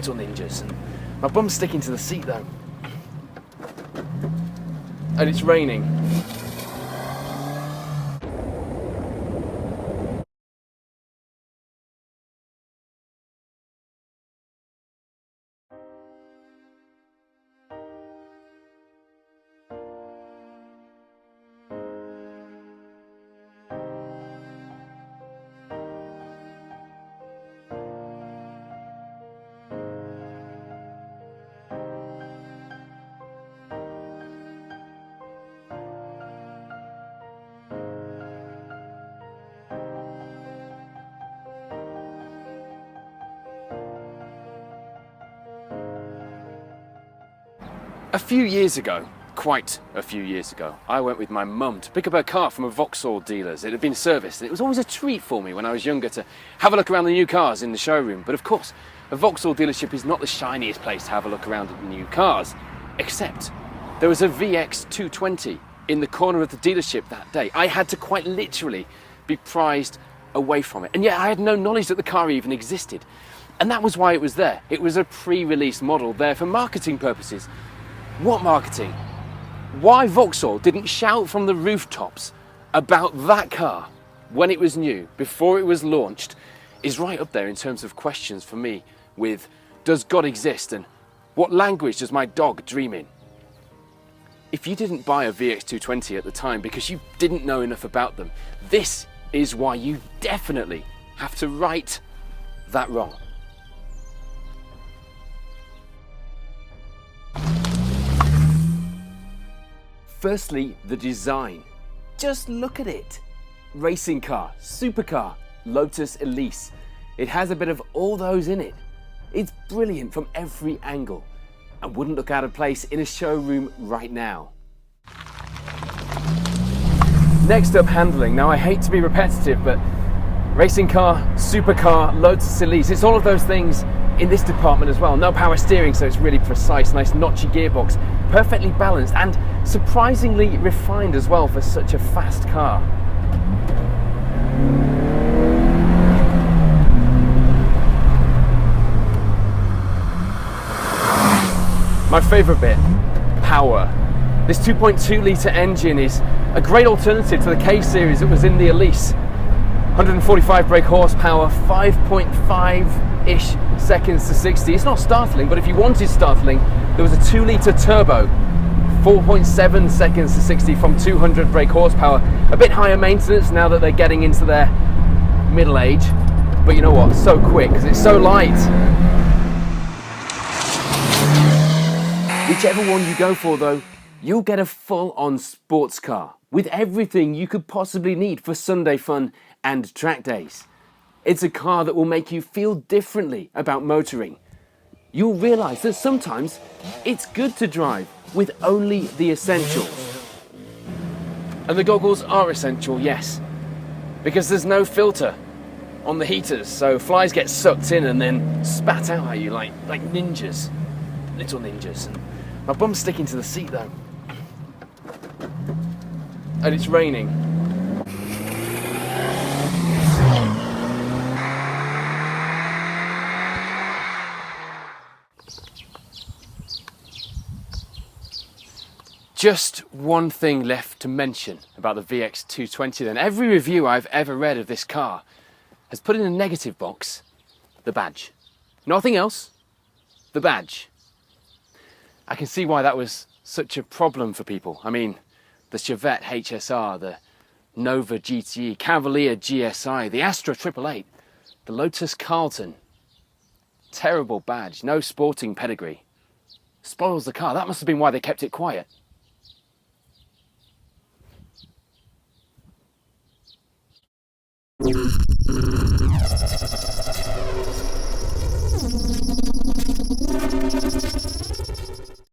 little ninjas. And my bum's sticking to the seat though. And it's raining. A few years ago, quite a few years ago, I went with my mum to pick up her car from a Vauxhall dealer's. It had been serviced, and it was always a treat for me when I was younger to have a look around the new cars in the showroom. But of course, a Vauxhall dealership is not the shiniest place to have a look around at the new cars, except there was a VX220 in the corner of the dealership that day. I had to quite literally be prized away from it, and yet I had no knowledge that the car even existed. And that was why it was there. It was a pre-release model there for marketing purposes. What marketing? Why Vauxhall didn't shout from the rooftops about that car when it was new, before it was launched, is right up there in terms of questions for me with, does God exist and what language does my dog dream in? If you didn't buy a VX220 at the time because you didn't know enough about them, this is why you definitely have to right that wrong. Firstly, the design. Just look at it. Racing car, supercar, Lotus Elise. It has a bit of all those in it. It's brilliant from every angle and wouldn't look out of place in a showroom right now. Next up, handling. Now I hate to be repetitive, but racing car, supercar, Lotus Elise, it's all of those things in this department as well. No power steering, so it's really precise, nice notchy gearbox, perfectly balanced and surprisingly refined as well for such a fast car. My favourite bit, power. This 2.2 litre engine is a great alternative to the K-series that was in the Elise. 145 brake horsepower, 5.5-ish seconds to 60. It's not startling, but if you wanted startling, there was a 2 litre turbo, 4.7 seconds to 60 from 200 brake horsepower. A bit higher maintenance now that they're getting into their middle age, but you know what, so quick because it's so light. Whichever one you go for though, you'll get a full-on sports car with everything you could possibly need for Sunday fun and track days. It's a car that will make you feel differently about motoring. You'll realise that sometimes it's good to drive with only the essentials. And the goggles are essential, yes, because there's no filter on the heaters, so flies get sucked in and then spat out at you like ninjas, little ninjas. And my bum's sticking to the seat though. And it's raining. Just one thing left to mention about the VX220 then. Every review I've ever read of this car has put in a negative box the badge. Nothing else, the badge. I can see why that was such a problem for people. I mean, the Chevette HSR, the Nova GTE, Cavalier GSI, the Astra 888, the Lotus Carlton. Terrible badge, no sporting pedigree. Spoils the car. That must have been why they kept it quiet.